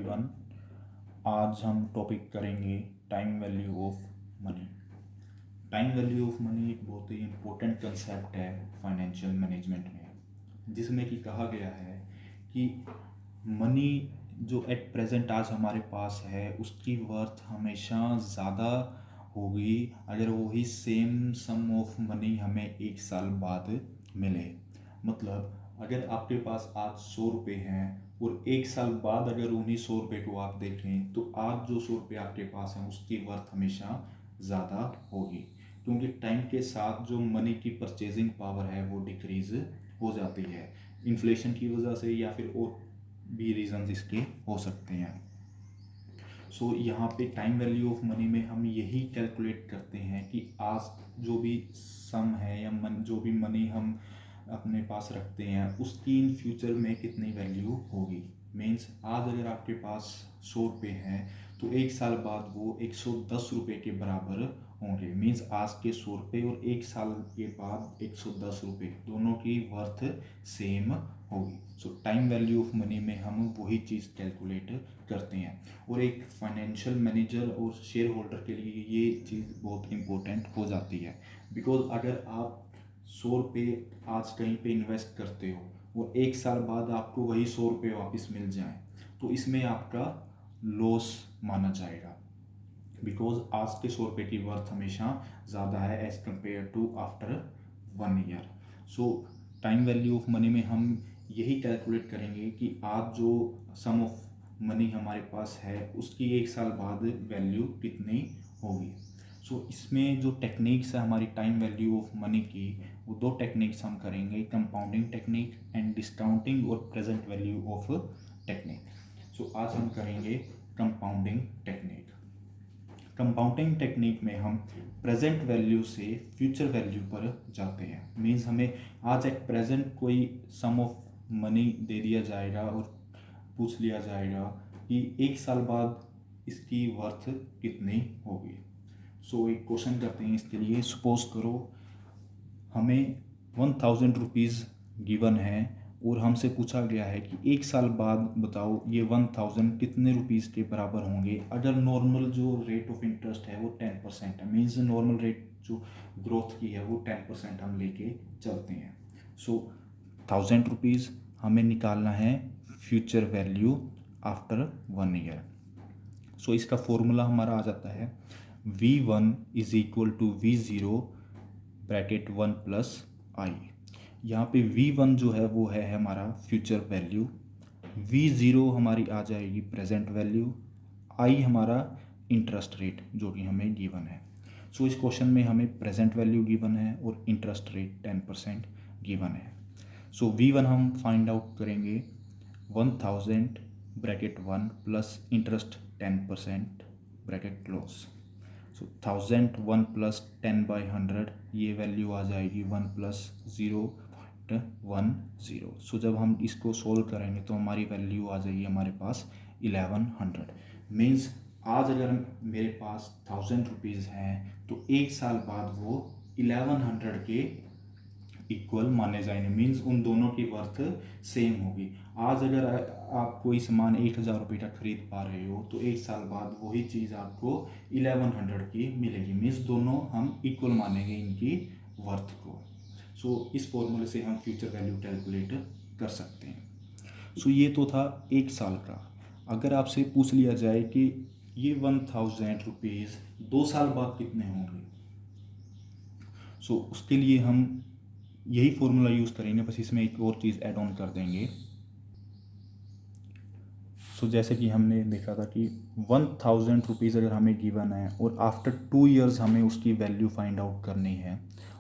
Everyone. आज हम topic करेंगे time value of money. Time value of money एक बहुत ही इम्पोर्टेंट कंसेप्ट है फाइनेंशियल मैनेजमेंट में, जिसमें कि कहा गया है कि मनी जो एट प्रेजेंट आज हमारे पास है उसकी वर्थ हमेशा ज़्यादा होगी अगर वही सेम सम ऑफ मनी हमें एक साल बाद मिले। मतलब अगर आपके पास आज 100 रुपये हैं और एक साल बाद अगर उन्हीं 100 रुपये को आप देखें तो आज जो 100 रुपये आपके पास हैं उसकी वर्थ हमेशा ज़्यादा होगी, क्योंकि टाइम के साथ जो मनी की परचेजिंग पावर है वो डिक्रीज हो जाती है इन्फ्लेशन की वजह से, या फिर और भी रीजंस इसके हो सकते हैं। सो यहाँ पे टाइम वैल्यू ऑफ मनी में हम यही कैलकुलेट करते हैं कि आज जो भी सम है या जो भी मनी हम अपने पास रखते हैं उसकी इन फ्यूचर में कितनी वैल्यू होगी। मीन्स आज अगर आपके पास 100 रुपये हैं तो एक साल बाद वो 110 रुपये के बराबर होंगे। मीन्स आज के 100 रुपये और एक साल के बाद 110 रुपये दोनों की वर्थ सेम होगी। सो टाइम वैल्यू ऑफ मनी में हम वही चीज़ कैलकुलेट करते हैं, और एक फाइनेंशियल मैनेजर और शेयर होल्डर के लिए ये चीज़ बहुत इंपॉर्टेंट हो जाती है। बिकॉज अगर आप 100 रुपये आज कहीं पे इन्वेस्ट करते हो और एक साल बाद आपको वही 100 रुपये वापस मिल जाए तो इसमें आपका लॉस माना जाएगा, बिकॉज आज के 100 रुपये की वर्थ हमेशा ज़्यादा है as compare to after 1 year. So time value of money में हम यही कैलकुलेट करेंगे कि आज जो सम ऑफ मनी हमारे पास है उसकी एक साल बाद वैल्यू कितनी होगी। सो इसमें जो टेक्निक्स है हमारी टाइम वैल्यू ऑफ मनी की, वो दो टेक्निक्स हम करेंगे, कंपाउंडिंग टेक्निक एंड डिस्काउंटिंग और प्रेजेंट वैल्यू ऑफ टेक्निक। सो आज हम करेंगे कंपाउंडिंग टेक्निक। कंपाउंडिंग टेक्निक में हम प्रेजेंट वैल्यू से फ्यूचर वैल्यू पर जाते हैं। मीन्स हमें आज एट प्रेजेंट कोई सम ऑफ मनी दे दिया जाएगा और पूछ लिया जाएगा कि एक साल बाद इसकी वर्थ कितनी होगी। सो एक क्वेश्चन करते हैं इसके लिए। सपोज करो हमें 1000 रुपीज़ गिवन है और हमसे पूछा गया है कि एक साल बाद बताओ ये 1000 कितने रुपीज़ के बराबर होंगे अगर नॉर्मल जो रेट ऑफ इंटरेस्ट है वो 10% है। मीन्स नॉर्मल रेट जो ग्रोथ की है वो 10% हम लेके चलते हैं। सो 1000 रुपीज़ हमें निकालना है फ्यूचर वैल्यू आफ्टर 1 ईयर। सो इसका फॉर्मूला हमारा आ जाता है V1 is equal to V0 bracket 1 plus आई। यहाँ पे V1 जो है वो है हमारा फ्यूचर वैल्यू, V0 हमारी आ जाएगी प्रेजेंट वैल्यू, आई हमारा इंटरेस्ट रेट जो कि हमें गिवन है। सो इस क्वेश्चन में हमें प्रेजेंट वैल्यू गिवन है और इंटरेस्ट रेट 10% गिवन है। सो V1 हम फाइंड आउट करेंगे 1000 bracket 1 plus interest 10% bracket close. सो 1000 1 प्लस 10/100 ये वैल्यू आ जाएगी 1 प्लस 0.10। सो जब हम इसको सोल्व करेंगे तो हमारी वैल्यू आ जाएगी हमारे पास 1100। मीन्स आज अगर मेरे पास 1000 रुपीज़ हैं तो एक साल बाद वो 1100 के इक्वल माने जाएंगे। मीन्स उन दोनों की वर्थ सेम होगी। आज अगर आप कोई सामान 1000 रुपये का खरीद पा रहे हो तो एक साल बाद वही चीज़ आपको 1100 की मिलेगी। मीन्स दोनों हम इक्वल मानेंगे इनकी वर्थ को। सो इस फॉर्मूले से हम फ्यूचर वैल्यू कैलकुलेट कर सकते हैं। सो ये तो था एक साल का। अगर आपसे पूछ लिया जाए कि ये 1000 रुपीज़ 2 साल बाद कितने होंगे, सो उसके लिए हम यही फॉर्मूला यूज़ करेंगे, बस इसमें एक और चीज़ ऐड ऑन कर देंगे। सो जैसे कि हमने देखा था कि 1000 रुपीज़ अगर हमें गिवन है और आफ्टर 2 ईयर्स हमें उसकी वैल्यू फाइंड आउट करनी है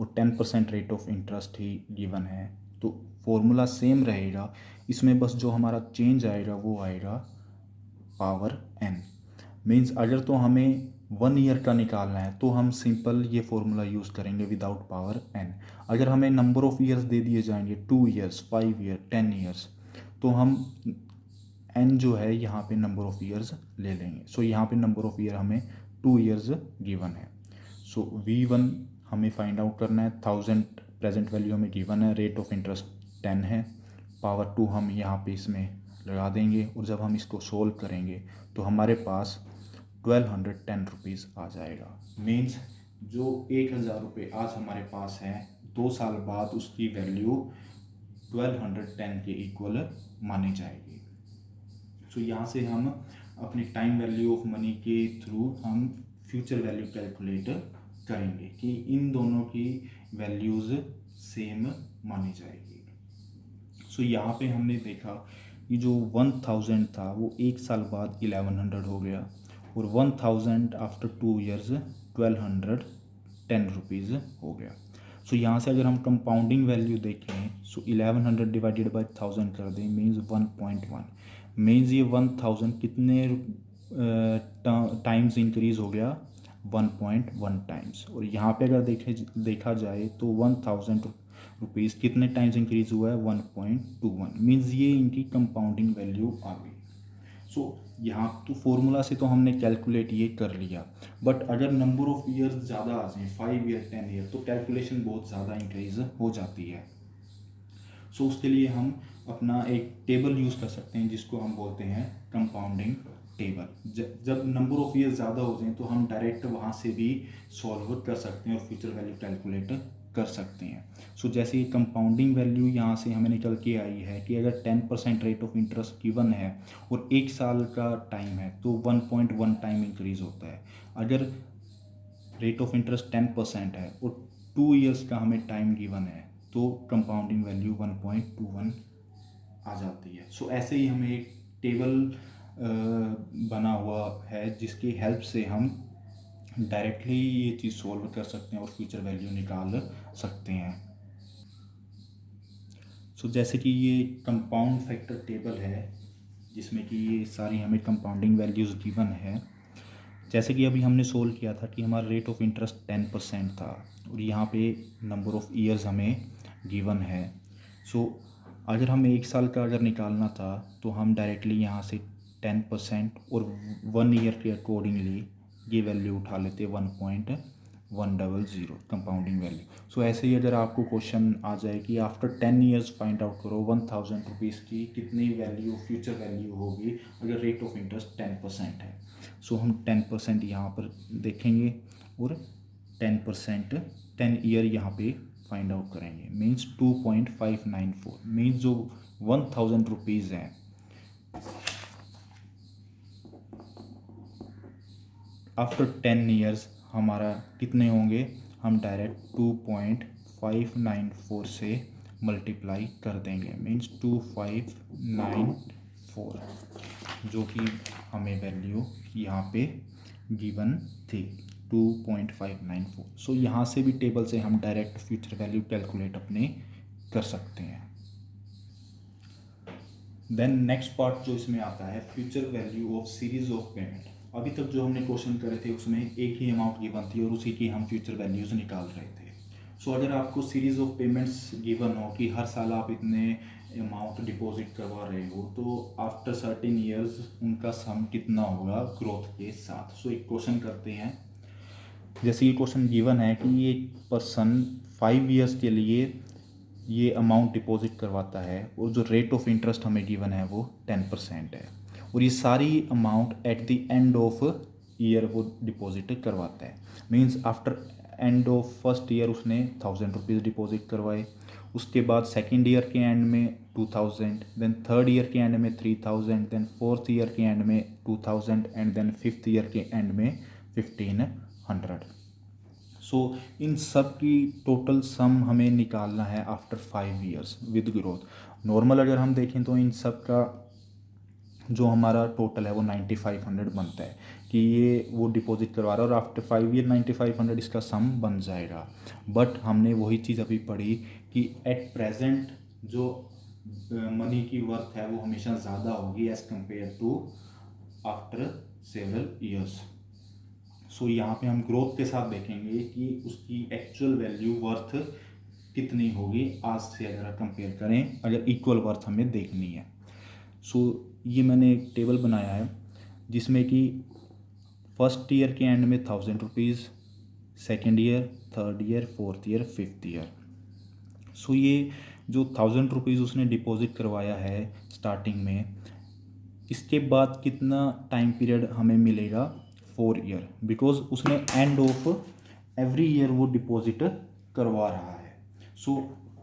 और 10% rate of interest he given है, तो फॉर्मूला सेम रहेगा। इसमें बस जो हमारा चेंज आएगा वो आएगा पावर n। मीन्स अगर तो हमें 1 ईयर का निकालना है तो हम सिंपल ये फॉर्मूला यूज़ करेंगे विदाउट पावर n। अगर हमें नंबर ऑफ़ ईयर्स दे दिए जाएंगे 2 ईयर्स 5 ईयर 10 ईयर्स तो हम n जो है यहाँ पे नंबर ऑफ़ ईयर्स ले लेंगे। सो यहाँ पे नंबर ऑफ़ ईयर हमें 2 ईयर्स गिवन है। सो V1 हमें फाइंड आउट करना है, 1000 प्रेजेंट वैल्यू हमें गिवन है, रेट ऑफ इंटरेस्ट 10 है, पावर 2 हम यहाँ पे इसमें लगा देंगे और जब हम इसको सोल्व करेंगे तो हमारे पास 1210 रुपीज़ आ जाएगा। मीन्स जो 1000 रुपये आज हमारे पास है 2 साल बाद उसकी वैल्यू 1210 के इक्वल मानी जाएगी। सो यहाँ से हम अपनी टाइम वैल्यू ऑफ मनी के थ्रू हम फ्यूचर वैल्यू कैलकुलेट करेंगे कि इन दोनों की वैल्यूज़ सेम मानी जाएगी। सो यहाँ पे हमने देखा कि जो 1000 था वो 1 साल बाद 1100 हो गया और 1000 आफ्टर 2 ईयर्स 1210 रुपीज़ हो गया। सो यहाँ से अगर हम कंपाउंडिंग वैल्यू देखें सो 1100 डिवाइडेड बाई 1000 कर दें मीन्स 1.1 मीन्स ये 1000 कितने टाइम्स इंक्रीज़ हो गया 1.1 टाइम्स। और यहाँ पे अगर देखा जाए तो 1000 रुपीज़ कितने टाइम्स इंक्रीज़ हुआ है 1.21 मीन्स ये इनकी कंपाउंडिंग वैल्यू आ गई। सो यहाँ तो फॉर्मूला से तो हमने कैलकुलेट ये कर लिया, बट अगर नंबर ऑफ ईयर्स ज़्यादा आ जाए 5 ईयर 10 ईयर तो कैलकुलेशन बहुत ज़्यादा इंक्रीज हो जाती है। सो उसके लिए हम अपना एक टेबल यूज़ कर सकते हैं जिसको हम बोलते हैं कंपाउंडिंग टेबल। जब नंबर ऑफ ईयर्स ज़्यादा हो जाए तो हम डायरेक्ट वहाँ से भी सॉल्व कर सकते हैं और फ्यूचर वैल्यू कैलकुलेट कर सकते हैं। सो जैसे ये कंपाउंडिंग वैल्यू यहाँ से हमें निकल के आई है कि अगर 10% रेट ऑफ इंटरेस्ट गिवन है और 1 साल का टाइम है तो 1.1 टाइम इंक्रीज़ होता है। अगर रेट ऑफ इंटरेस्ट 10% है और 2 ईयर्स का हमें टाइम गिवन है तो कंपाउंडिंग वैल्यू 1.21 आ जाती है। सो ऐसे ही हमें एक टेबल बना हुआ है जिसकी हेल्प से हम डायरेक्टली ये चीज़ सॉल्व कर सकते हैं और फ्यूचर वैल्यू निकाल सकते हैं। सो जैसे कि ये कंपाउंड फैक्टर टेबल है जिसमें कि ये सारी हमें कंपाउंडिंग वैल्यूज़ गिवन है। जैसे कि अभी हमने सोल्व किया था कि हमारा रेट ऑफ इंटरेस्ट 10% था और यहाँ पे नंबर ऑफ ईयर्स हमें गिवन है। सो अगर हमें 1 साल का अगर निकालना था तो हम डायरेक्टली यहाँ से 10% और 1 ईयर के अकॉर्डिंगली ये वैल्यू उठा लेते 1.100 कंपाउंडिंग वैल्यू। सो ऐसे ही अगर आपको क्वेश्चन आ जाए कि आफ्टर 10 ईयर्स फाइंड आउट करो 1000 रुपीज़ की कितनी वैल्यू फ्यूचर वैल्यू होगी अगर रेट ऑफ इंटरेस्ट 10% है। सो हम 10% यहाँ पर देखेंगे और 10% 10 ईयर यहाँ पे फाइंड आउट करेंगे मीन्स 2.594 मीन्स जो 1000 रुपीज़ है आफ्टर 10 ईयर्स हमारा कितने होंगे, हम डायरेक्ट 2.594 से मल्टीप्लाई कर देंगे मीन्स 2594 जो कि हमें वैल्यू यहाँ पे गिवन थी 2.594। सो यहाँ से भी टेबल से हम डायरेक्ट फ्यूचर वैल्यू कैलकुलेट अपने कर सकते हैं। देन नेक्स्ट पार्ट जो इसमें आता है future value of series of payment. अभी तक जो हमने क्वेश्चन करे थे उसमें एक ही अमाउंट गिवन थी और उसी की हम फ्यूचर वैल्यूज़ निकाल रहे थे। सो अगर आपको सीरीज़ ऑफ पेमेंट्स गिवन हो कि हर साल आप इतने अमाउंट डिपॉजिट करवा रहे हो तो आफ्टर सर्टेन ईयर्स उनका सम कितना होगा ग्रोथ के साथ। सो एक क्वेश्चन करते हैं। जैसे ये क्वेश्चन गिवन है कि ये पर्सन 5 ईयर्स के लिए ये अमाउंट डिपॉजिट करवाता है और जो रेट ऑफ इंटरेस्ट हमें गिवन है वो 10% है और ये सारी amount at the end of year वो डिपॉजिट करवाता है। Means after end of first year उसने 1000 रुपीज़ डिपॉजिट करवाए, उसके बाद सेकेंड ईयर के एंड में 2000, देन थर्ड ईयर के एंड में 3000, देन फोर्थ ईयर के एंड में 2000 एंड देन फिफ्थ ईयर के एंड में 1500। सो इन सब की टोटल सम हमें निकालना है after 5 years with growth. Normal अगर हम देखें तो इन सब का जो हमारा टोटल है वो 9500 बनता है कि ये वो डिपॉजिट करवा रहा है और आफ्टर 5 ईयर 9500 इसका सम बन जाएगा। बट हमने वही चीज़ अभी पढ़ी कि एट प्रेजेंट जो मनी की वर्थ है वो हमेशा ज़्यादा होगी as compare to after several years. सो यहाँ पे हम ग्रोथ के साथ देखेंगे कि उसकी एक्चुअल वैल्यू वर्थ कितनी होगी आज से अगर कंपेयर करें, अगर इक्वल वर्थ हमें देखनी है। सो ये मैंने एक टेबल बनाया है जिसमें कि फर्स्ट ईयर के एंड में 1000 rupees, second year, third year, fourth year, fifth year. सो ये जो 1000 रुपीज़ उसने डिपॉजिट करवाया है स्टार्टिंग में, इसके बाद कितना टाइम पीरियड हमें मिलेगा, 4 ईयर, बिकॉज उसने एंड ऑफ एवरी ईयर वो डिपॉजिट करवा रहा है। सो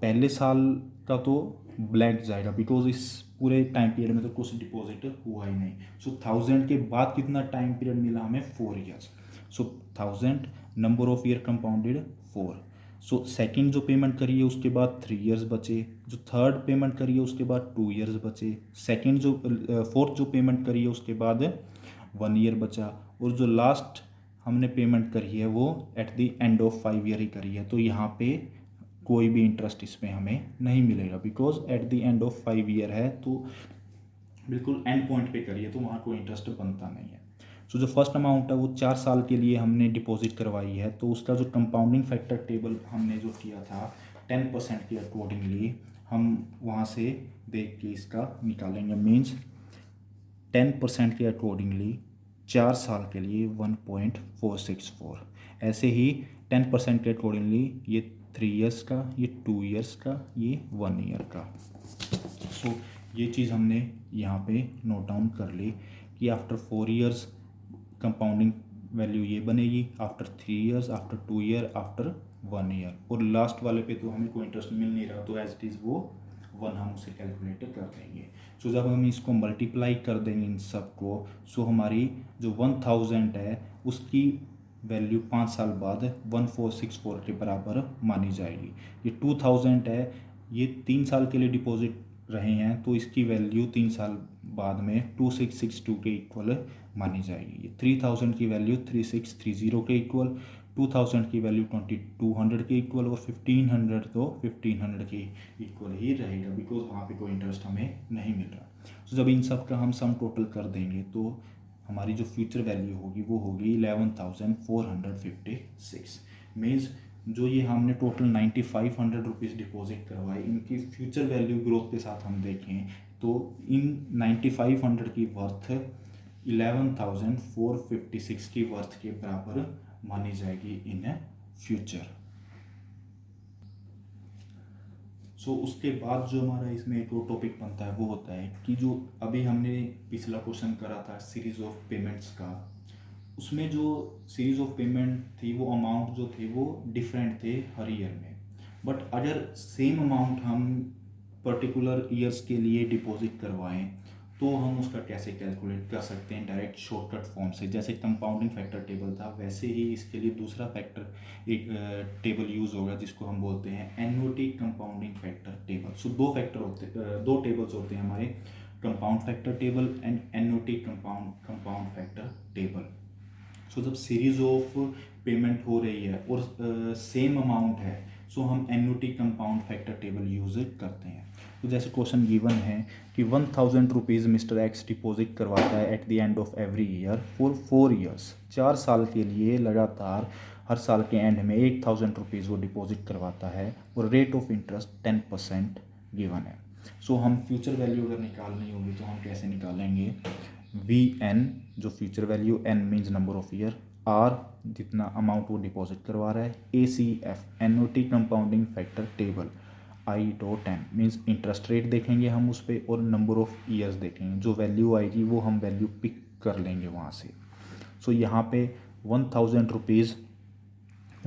पहले साल का तो ब्लैंक जाएगा बिकॉज इस पूरे टाइम पीरियड में तो कुछ डिपॉजिट हुआ ही नहीं। सो 1000 के बाद कितना टाइम पीरियड मिला हमें, 4 years. So 1000 number of year compounded 4। So second जो पेमेंट करी है उसके बाद 3 ईयर्स बचे, जो थर्ड पेमेंट करी है उसके बाद 2 ईयर्स बचे, सेकंड जो फोर्थ जो पेमेंट करी है उसके बाद 1 ईयर बचा, और जो लास्ट हमने पेमेंट करी है वो at the end of 5 year ही करी है। तो यहाँ पे कोई भी इंटरेस्ट इसमें हमें नहीं मिलेगा because at the end of 5 year है, तो बिल्कुल एंड पॉइंट पे करिए तो वहाँ कोई इंटरेस्ट बनता नहीं है। सो जो फर्स्ट अमाउंट है वो 4 साल के लिए हमने डिपॉजिट करवाई है, तो उसका जो कंपाउंडिंग फैक्टर टेबल हमने जो किया था 10% के अकॉर्डिंगली हम वहाँ से देख के इसका निकालेंगे। मीन्स 10% के अकॉर्डिंगली 4 साल के लिए 1.464, ऐसे ही 10% के अकॉर्डिंगली ये 3 ईयर्स का, ये 2 ईयर्स का, ये 1 ईयर का। सो ये चीज़ हमने यहाँ पे नोट डाउन कर ली कि आफ्टर 4 ईयर्स कंपाउंडिंग वैल्यू ये बनेगी, after 3 years, after 2 year, after 1 year, और लास्ट वाले पे तो हमें कोई इंटरेस्ट मिल नहीं रहा, तो एज इट इज़ वो 1 हम उसे कैलकुलेट कर देंगे। सो जब हम इसको मल्टीप्लाई कर देंगे इन सब को, सो हमारी जो 1000 है उसकी वैल्यू 5 साल बाद 1464 के बराबर मानी जाएगी। ये 2000 है, ये 3 साल के लिए डिपॉजिट रहे हैं, तो इसकी वैल्यू 3 साल बाद में 2662 के इक्वल मानी जाएगी। ये 3000 की वैल्यू 3630 के इक्वल, 2000 की वैल्यू 2200 के इक्वल, और 1500 तो 1500 के इक्वल ही रहेगा बिकॉज वहाँ पे कोई इंटरेस्ट हमें नहीं मिल रहा। तो जब इन सब का हम सम टोटल कर देंगे तो हमारी जो फ्यूचर वैल्यू होगी वो होगी 11,456। मीन्स जो ये हमने टोटल 9500 रुपीज़ डिपॉजिट करवाए, इनकी फ्यूचर वैल्यू ग्रोथ के साथ हम देखें तो इन 9500 की वर्थ 11,456 की वर्थ के बराबर मानी जाएगी इन फ्यूचर। सो उसके बाद जो हमारा इसमें एक और टॉपिक बनता है वो होता है कि जो अभी हमने पिछला क्वेश्चन करा था सीरीज ऑफ पेमेंट्स का, उसमें जो सीरीज ऑफ पेमेंट थी वो अमाउंट जो थे वो डिफरेंट थे हर ईयर में। बट अगर सेम अमाउंट हम पर्टिकुलर ईयर्स के लिए डिपॉजिट करवाएं तो हम उसका कैसे कैलकुलेट कर सकते हैं डायरेक्ट शॉर्टकट फॉर्म से। जैसे कंपाउंडिंग फैक्टर टेबल था वैसे ही इसके लिए दूसरा फैक्टर एक टेबल यूज़ होगा जिसको हम बोलते हैं एन्युटी कंपाउंडिंग फैक्टर टेबल। सो दो टेबल्स होते हैं हमारे, compound factor table and annuity compound factor table. सो जब सीरीज ऑफ पेमेंट हो रही है और सेम अमाउंट है सो हम annuity compound factor table use करते हैं। तो जैसे क्वेश्चन गिवन है कि 1000 रुपीज़ मिस्टर एक्स डिपॉजिट करवाता है at the end of every year for 4 years, 4 साल के लिए लगातार हर साल के एंड में 1000 रुपीज़ वो डिपॉजिट करवाता है और रेट ऑफ इंटरेस्ट 10% गिवन है। सो हम फ्यूचर वैल्यू अगर निकालनी होगी तो हम कैसे निकालेंगे, वी एन जो future value, N means number of year, are जितना अमाउंट वो डिपॉजिट करवा रहा है, ए C F annuity compounding factor table, I dot N means interest rate देखेंगे हम उस पर और नंबर ऑफ ईयर्स देखेंगे, जो वैल्यू आएगी वो हम वैल्यू पिक कर लेंगे वहाँ से। सो यहाँ पे 1000 रुपीज़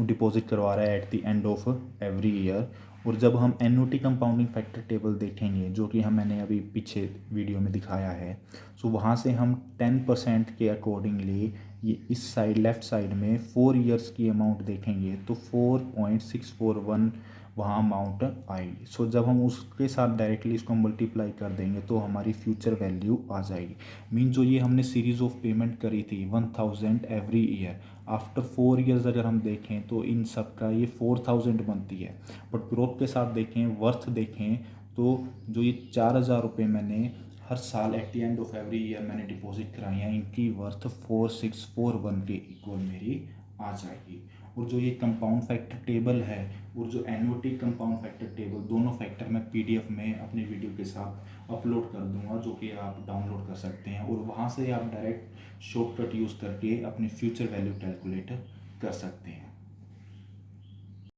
डिपॉजिट करवा रहा है at the end of every year, और जब हम एन्युटी कंपाउंडिंग फैक्टर टेबल देखेंगे जो कि मैंने अभी पीछे वीडियो में दिखाया है, सो वहाँ से हम 10% के अकॉर्डिंगली ये इस साइड लेफ़्ट साइड में 4 ईयर्स की अमाउंट देखेंगे तो 4.641 वहाँ अमाउंट आएगी। सो जब हम उसके साथ डायरेक्टली इसको मल्टीप्लाई कर देंगे तो हमारी फ्यूचर वैल्यू आ जाएगी। मीन जो ये हमने सीरीज़ ऑफ पेमेंट करी थी 1000 एवरी ईयर, आफ्टर 4 ईयर्स अगर हम देखें तो इन सब का ये 4000 बनती है। बट ग्रोथ के साथ देखें, वर्थ देखें तो जो ये 4000 रुपये मैंने हर साल at the end of every year मैंने डिपॉजिट कराई हैं, इनकी वर्थ 4641 के इक्वल मेरी आ जाएगी। और जो ये कंपाउंड फैक्टर टेबल है और जो एन्युटी कंपाउंड फैक्टर टेबल, दोनों फैक्टर मैं पीडीएफ में अपने वीडियो के साथ अपलोड कर दूंगा जो कि आप डाउनलोड कर सकते हैं, और वहाँ से आप डायरेक्ट शॉर्टकट यूज़ करके अपनी फ्यूचर वैल्यू कैलकुलेट कर सकते हैं।